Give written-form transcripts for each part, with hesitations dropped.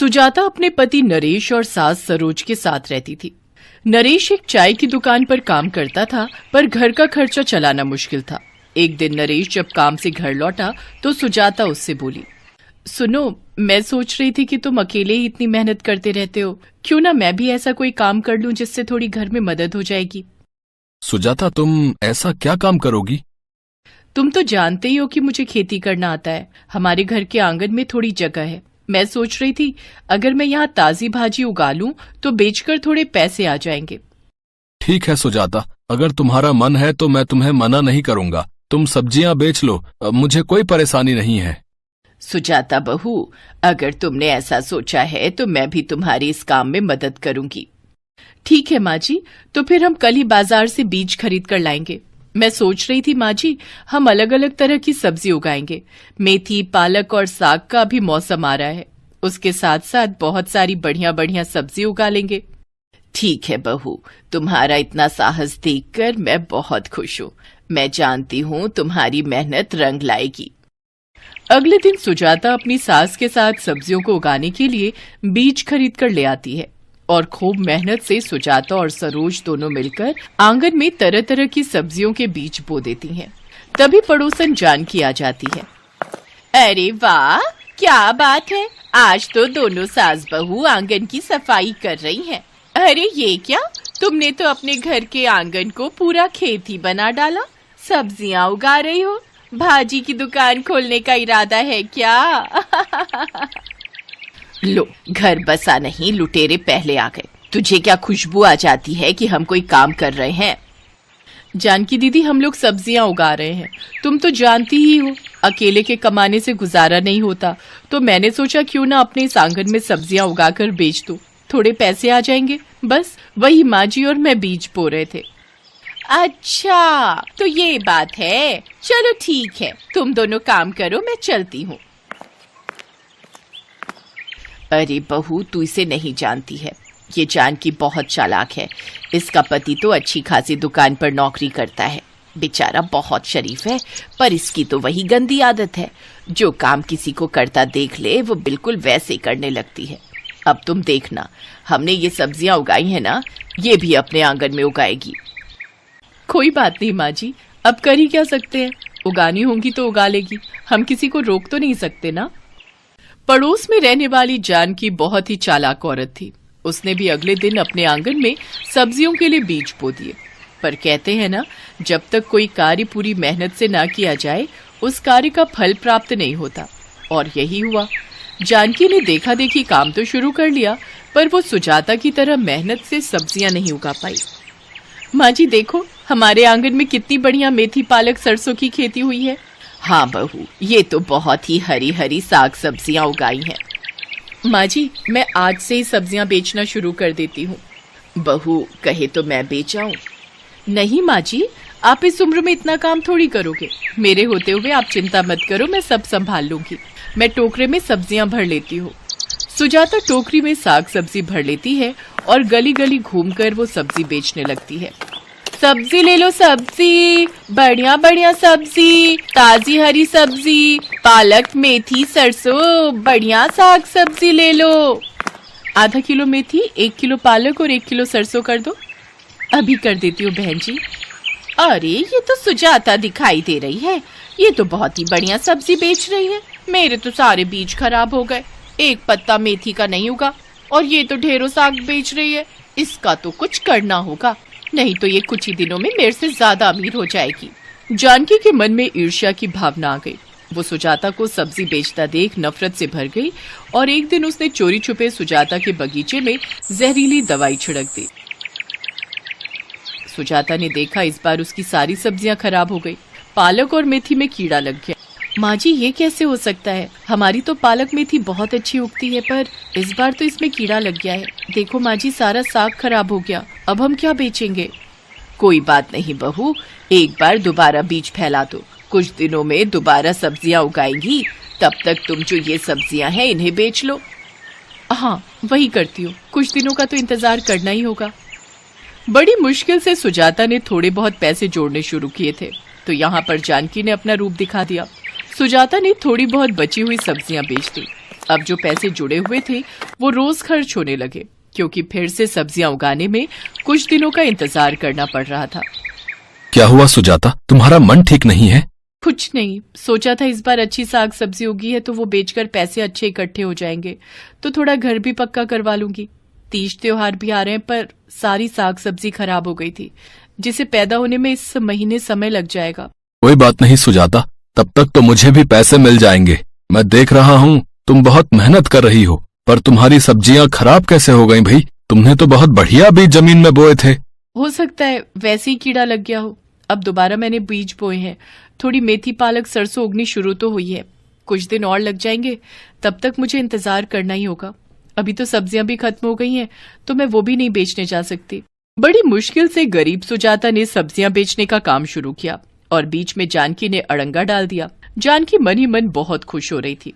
सुजाता अपने पति नरेश और सास सरोज के साथ रहती थी। नरेश एक चाय की दुकान पर काम करता था, पर घर का खर्चा चलाना मुश्किल था। एक दिन नरेश जब काम से घर लौटा तो सुजाता उससे बोली, सुनो, मैं सोच रही थी कि तुम अकेले ही इतनी मेहनत करते रहते हो, क्यों ना मैं भी ऐसा कोई काम कर लूं जिससे थोड़ी घर में मदद हो जाएगी। सुजाता, तुम ऐसा क्या काम करोगी? तुम तो जानते ही हो कि मुझे खेती करना आता है। हमारे घर के आंगन में थोड़ी जगह है। मैं सोच रही थी अगर मैं यहाँ ताजी भाजी उगा लूं तो बेचकर थोड़े पैसे आ जाएंगे। ठीक है सुजाता, अगर तुम्हारा मन है तो मैं तुम्हें मना नहीं करूंगा। तुम सब्जियां बेच लो, मुझे कोई परेशानी नहीं है। सुजाता बहू, अगर तुमने ऐसा सोचा है तो मैं भी तुम्हारी इस काम में मदद करूंगी। ठीक है माँ जी, तो फिर हम कल ही बाजार से बीज खरीद कर लाएंगे। मैं सोच रही थी माँ जी, हम अलग अलग तरह की सब्जी उगाएंगे। मेथी, पालक और साग का भी मौसम आ रहा है। उसके साथ साथ बहुत सारी बढ़िया बढ़िया सब्जी उगा लेंगे। ठीक है बहू, तुम्हारा इतना साहस देखकर मैं बहुत खुश हूँ। मैं जानती हूँ तुम्हारी मेहनत रंग लाएगी। अगले दिन सुजाता अपनी सास के साथ सब्जियों को उगाने के लिए बीज खरीद कर ले आती है और खूब मेहनत से सुजाता और सरोज दोनों मिलकर आंगन में तरह तरह की सब्जियों के बीज बो देती हैं। तभी पड़ोसन जानकी आ जाती है। अरे वाह, क्या बात है, आज तो दोनों सास बहू आंगन की सफाई कर रही हैं। अरे ये क्या, तुमने तो अपने घर के आंगन को पूरा खेत ही बना डाला। सब्जियां उगा रही हो, भाजी की दुकान खोलने का इरादा है क्या? लो, घर बसा नहीं, लुटेरे पहले आ गए। तुझे क्या खुशबू आ जाती है कि हम कोई काम कर रहे हैं? जानकी दीदी, हम लोग सब्जियां उगा रहे हैं। तुम तो जानती ही हो अकेले के कमाने से गुजारा नहीं होता, तो मैंने सोचा क्यों ना अपने इस आंगन में सब्जियां उगाकर बेच दूं, थोड़े पैसे आ जाएंगे। बस वही माँ जी और मैं बीज बो रहे थे। अच्छा, तो ये बात है। चलो ठीक है, तुम दोनों काम करो, मैं चलती हूँ। अरे बहू, तू इसे नहीं जानती है। ये जानकी बहुत चालाक है। इसका पति तो अच्छी खासी दुकान पर नौकरी करता है। बेचारा बहुत शरीफ है, पर इसकी तो वही गंदी आदत है, जो काम किसी को करता देख ले वो बिल्कुल वैसे करने लगती है। अब तुम देखना, हमने ये सब्जियां उगाई है ना, ये भी अपने आंगन में उगाएगी। कोई बात नहीं माँ जी, अब कर ही क्या सकते हैं। उगानी होंगी तो उगा लेगी, हम किसी को रोक तो नहीं सकते ना। पड़ोस में रहने वाली जानकी बहुत ही चालाक औरत थी। उसने भी अगले दिन अपने आंगन में सब्जियों के लिए बीज बो दिए। पर कहते हैं ना, जब तक कोई कार्य पूरी मेहनत से ना किया जाए उस कार्य का फल प्राप्त नहीं होता। और यही हुआ। जानकी ने देखा देखी काम तो शुरू कर लिया, पर वो सुजाता की तरह मेहनत से सब्जियां नहीं उगा पाई। माँ जी देखो, हमारे आंगन में कितनी बढ़िया मेथी, पालक, सरसों की खेती हुई है। हाँ बहू, ये तो बहुत ही हरी हरी साग सब्जियां उगाई हैं। माँ जी, मैं आज से ही सब्जियां बेचना शुरू कर देती हूँ। बहू कहे तो मैं बेच आऊं? नहीं माँ जी, आप इस उम्र में इतना काम थोड़ी करोगे। मेरे होते हुए आप चिंता मत करो, मैं सब संभाल लूंगी। मैं टोकरे में सब्जियां भर लेती हूँ। सुजाता टोकरी में साग सब्जी भर लेती है और गली गली घूमकर वो सब्जी बेचने लगती है। सब्जी ले लो, सब्जी, बढ़िया बढ़िया सब्जी, ताजी हरी सब्जी, पालक, मेथी, सरसों, बढ़िया साग सब्जी ले लो। आधा किलो मेथी, 1 किलो पालक और 1 किलो सरसों कर दो। अभी कर देती हूँ बहन जी। अरे ये तो सुजाता दिखाई दे रही है, ये तो बहुत ही बढ़िया सब्जी बेच रही है। मेरे तो सारे बीज खराब हो गए, एक पत्ता मेथी का नहीं उगा, और ये तो ढेरों साग बेच रही है। इसका तो कुछ करना होगा, नहीं तो ये कुछ ही दिनों में मेरे से ज्यादा अमीर हो जाएगी। जानकी के मन में ईर्ष्या की भावना आ गई। वो सुजाता को सब्जी बेचता देख नफरत से भर गई और एक दिन उसने चोरी छुपे सुजाता के बगीचे में जहरीली दवाई छिड़क दी। सुजाता ने देखा इस बार उसकी सारी सब्जियां खराब हो गई। पालक और मेथी में कीड़ा लग गया। माँ जी, ये कैसे हो सकता है? हमारी तो पालक मेथी बहुत अच्छी उगती है, पर इस बार तो इसमें कीड़ा लग गया है। देखो माँ जी, सारा साग खराब हो गया, अब हम क्या बेचेंगे? कोई बात नहीं बहू, एक बार दोबारा बीज फैला दो, कुछ दिनों में दोबारा सब्जियां उगाएंगी, तब तक तुम जो ये सब्जियां हैं इन्हें बेच लो। हाँ, वही करती हूँ, कुछ दिनों का तो इंतजार करना ही होगा। बड़ी मुश्किल से सुजाता ने थोड़े बहुत पैसे जोड़ने शुरू किए थे, तो यहाँ पर जानकी ने अपना रूप दिखा दिया। सुजाता ने थोड़ी बहुत बची हुई सब्जियां बेच दी अब जो पैसे जुड़े हुए थे वो रोज खर्च होने लगे, क्योंकि फिर से सब्जियां उगाने में कुछ दिनों का इंतजार करना पड़ रहा था। क्या हुआ सुजाता, तुम्हारा मन ठीक नहीं है? कुछ नहीं, सोचा था इस बार अच्छी साग सब्जी उगी है तो वो बेचकर पैसे अच्छे इकट्ठे हो जाएंगे, तो थोड़ा घर भी पक्का करवा लूंगी। तीज त्योहार भी आ रहे हैं, पर सारी साग सब्जी खराब हो गई थी, जिसे पैदा होने में इस महीने समय लग जाएगा। कोई बात नहीं सुजाता, तब तक तो मुझे भी पैसे मिल जाएंगे। मैं देख रहा हूँ तुम बहुत मेहनत कर रही हो, पर तुम्हारी सब्जियां खराब कैसे हो गई भाई? तुमने तो बहुत बढ़िया बीज जमीन में बोए थे। हो सकता है वैसे ही कीड़ा लग गया हो। अब दोबारा मैंने बीज बोए हैं। थोड़ी मेथी पालक सरसों उगनी शुरू तो हुई है, कुछ दिन और लग जाएंगे, तब तक मुझे इंतजार करना ही होगा। अभी तो सब्जियां भी खत्म हो गई हैं, तो मैं वो भी नहीं बेचने जा सकती। बड़ी मुश्किल से गरीब सुजाता ने सब्जियां बेचने का काम शुरू किया और बीच में जानकी ने अड़ंगा डाल दिया। जानकी मन ही मन बहुत खुश हो रही थी।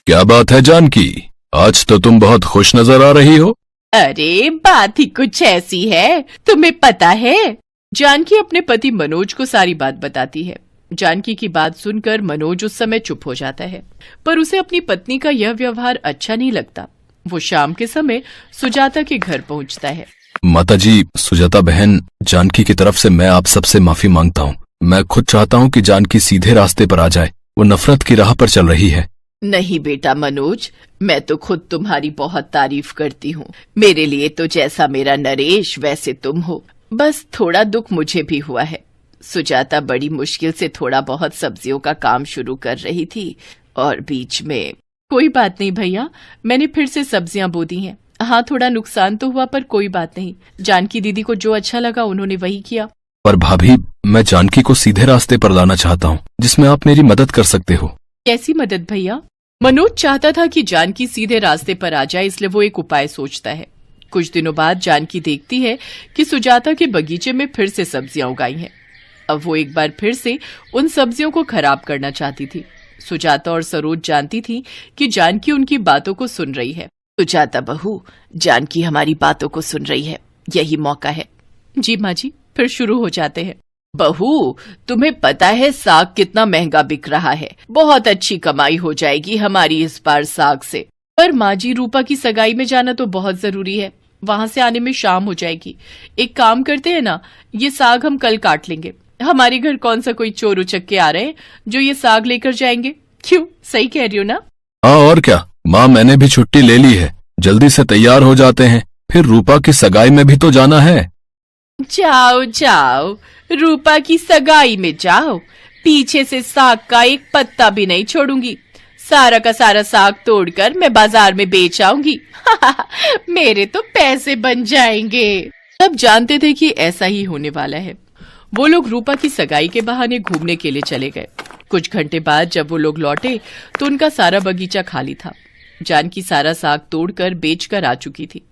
क्या बात है जानकी, आज तो तुम बहुत खुश नजर आ रही हो। अरे बात ही कुछ ऐसी है, तुम्हें पता है। जानकी अपने पति मनोज को सारी बात बताती है। जानकी की बात सुनकर मनोज उस समय चुप हो जाता है, पर उसे अपनी पत्नी का यह व्यवहार अच्छा नहीं लगता। वो शाम के समय सुजाता के घर पहुंचता है। माताजी, सुजाता बहन, जानकी की तरफ से मैं आप सबसे माफी मांगता हूँ। मैं खुद चाहता हूँ कि जानकी सीधे रास्ते पर आ जाए, वो नफरत की राह पर चल रही है। नहीं बेटा मनोज, मैं तो खुद तुम्हारी बहुत तारीफ करती हूँ। मेरे लिए तो जैसा मेरा नरेश वैसे तुम हो। बस थोड़ा दुख मुझे भी हुआ है। सुजाता बड़ी मुश्किल से थोड़ा बहुत सब्जियों का काम शुरू कर रही थी और बीच में। कोई बात नहीं भैया, मैंने फिर से सब्जियां बो दी हैं। हाँ, थोड़ा नुकसान तो हुआ, पर कोई बात नहीं। जानकी दीदी को जो अच्छा लगा उन्होंने वही किया। पर भाभी, मैं जानकी को सीधे रास्ते पर लाना चाहता हूँ, जिसमें आप मेरी मदद कर सकते हो। कैसी मदद भैया? मनोज चाहता था कि जानकी सीधे रास्ते पर आ जाए, इसलिए वो एक उपाय सोचता है। कुछ दिनों बाद जानकी देखती है कि सुजाता के बगीचे में फिर से सब्जियां उगाई हैं। अब वो एक बार फिर से उन सब्जियों को खराब करना चाहती थी। सुजाता और सरोज जानती थी कि जानकी उनकी बातों को सुन रही है। सुजाता बहू, जानकी हमारी बातों को सुन रही है, यही मौका है। जी माँ जी, फिर शुरू हो जाते हैं। बहू, तुम्हें पता है साग कितना महंगा बिक रहा है। बहुत अच्छी कमाई हो जाएगी हमारी इस बार साग से। पर माँ जी, रूपा की सगाई में जाना तो बहुत जरूरी है, वहां से आने में शाम हो जाएगी। एक काम करते हैं ना, ये साग हम कल काट लेंगे। हमारे घर कौन सा कोई चोर उचक्के आ रहे हैं जो ये साग लेकर जाएंगे? क्यों, सही कह रही हो ना? हाँ और क्या माँ, मैंने भी छुट्टी ले ली है। जल्दी से तैयार हो जाते हैं, फिर रूपा की सगाई में भी तो जाना है। जाओ जाओ, रूपा की सगाई में जाओ। पीछे से साग का एक पत्ता भी नहीं छोड़ूंगी। सारा का सारा साग तोड़कर मैं बाजार में बेच आऊंगी। मेरे तो पैसे बन जाएंगे। सब जानते थे कि ऐसा ही होने वाला है। वो लोग रूपा की सगाई के बहाने घूमने के लिए चले गए। कुछ घंटे बाद जब वो लोग लौटे तो उनका सारा बगीचा खाली था। जानकी सारा साग तोड़कर बेचकर आ चुकी थी।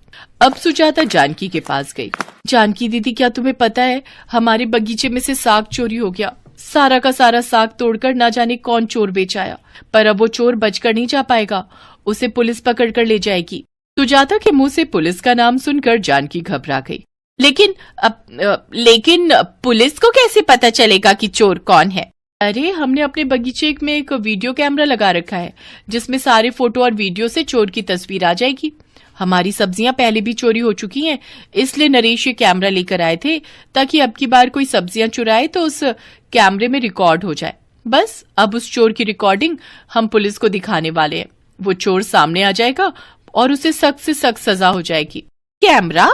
अब सुजाता जानकी के पास गई। जानकी दीदी, क्या तुम्हें पता है हमारे बगीचे में से साग चोरी हो गया। सारा का सारा साग तोड़कर ना जाने कौन चोर बेच आया। पर अब वो चोर बचकर नहीं जा पाएगा, उसे पुलिस पकड़ कर ले जाएगी। सुजाता के मुंह से पुलिस का नाम सुनकर जानकी घबरा गई। लेकिन पुलिस को कैसे पता चलेगा कि चोर कौन है? अरे, हमने अपने बगीचे में एक वीडियो कैमरा लगा रखा है, जिसमें सारे फोटो और वीडियो से चोर की तस्वीर आ जाएगी। हमारी सब्जियां पहले भी चोरी हो चुकी हैं, इसलिए नरेश ये कैमरा लेकर आए थे, ताकि अब की बार कोई सब्जियां चुराए तो उस कैमरे में रिकॉर्ड हो जाए। बस अब उस चोर की रिकॉर्डिंग हम पुलिस को दिखाने वाले हैं। वो चोर सामने आ जाएगा और उसे सख्त से सख्त सजा हो जाएगी। कैमरा?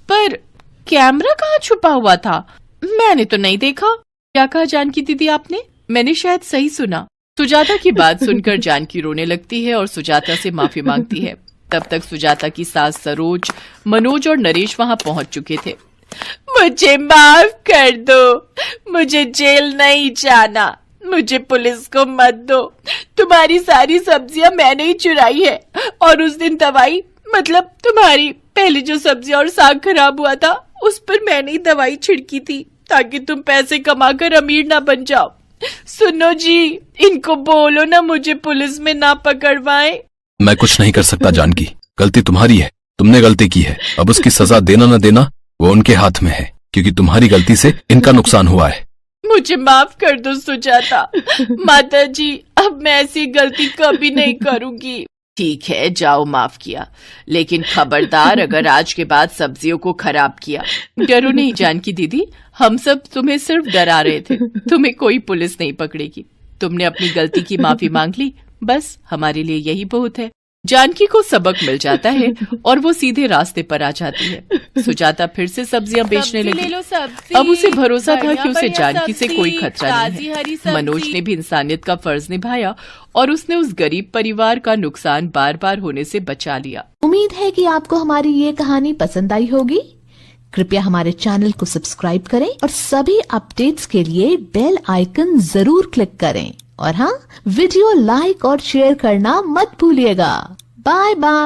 पर कैमरा कहाँ छुपा हुआ था? मैंने तो नहीं देखा। क्या कहा जानकी दीदी आपने? मैंने शायद सही सुना। सुजाता की बात सुनकर जानकी रोने लगती है और सुजाता से माफी मांगती है। तब तक सुजाता की सास सरोज, मनोज और नरेश वहां पहुंच चुके थे। मुझे माफ कर दो, मुझे जेल नहीं जाना, मुझे पुलिस को मत दो। तुम्हारी सारी सब्जियां मैंने ही चुराई है, और उस दिन दवाई, मतलब तुम्हारी पहले जो सब्जियां और साग खराब हुआ था, उस पर मैंने ही दवाई छिड़की थी, ताकि तुम पैसे कमाकर अमीर ना बन जाओ। सुनो जी, इनको बोलो ना मुझे पुलिस में ना पकड़वाएं। मैं कुछ नहीं कर सकता जानकी, गलती तुम्हारी है, तुमने गलती की है। अब उसकी सजा देना न देना वो उनके हाथ में है, क्योंकि तुम्हारी गलती से इनका नुकसान हुआ है। मुझे माफ कर दो सुजाता। माता जी, अब मैं ऐसी गलती कभी नहीं करूंगी। ठीक है, जाओ, माफ किया, लेकिन खबरदार अगर आज के बाद सब्जियों को खराब किया। डरो नहीं जानकी दीदी, हम सब तुम्हें सिर्फ डरा रहे थे। तुम्हें कोई पुलिस नहीं पकड़ेगी। तुमने अपनी गलती की माफी मांग ली, बस हमारे लिए यही बहुत है। जानकी को सबक मिल जाता है और वो सीधे रास्ते पर आ जाती है। सुजाता फिर से सब्जियां बेचने लगी। अब उसे भरोसा था कि उसे जानकी से कोई खतरा नहीं है। मनोज ने भी इंसानियत का फर्ज निभाया और उसने उस गरीब परिवार का नुकसान बार बार होने से बचा लिया। उम्मीद है कि आपको हमारी ये कहानी पसंद आई होगी। कृपया हमारे चैनल को सब्सक्राइब करें और सभी अपडेट्स के लिए बेल आइकन जरूर क्लिक करें। और हाँ, वीडियो लाइक और शेयर करना मत भूलिएगा। Bye bye.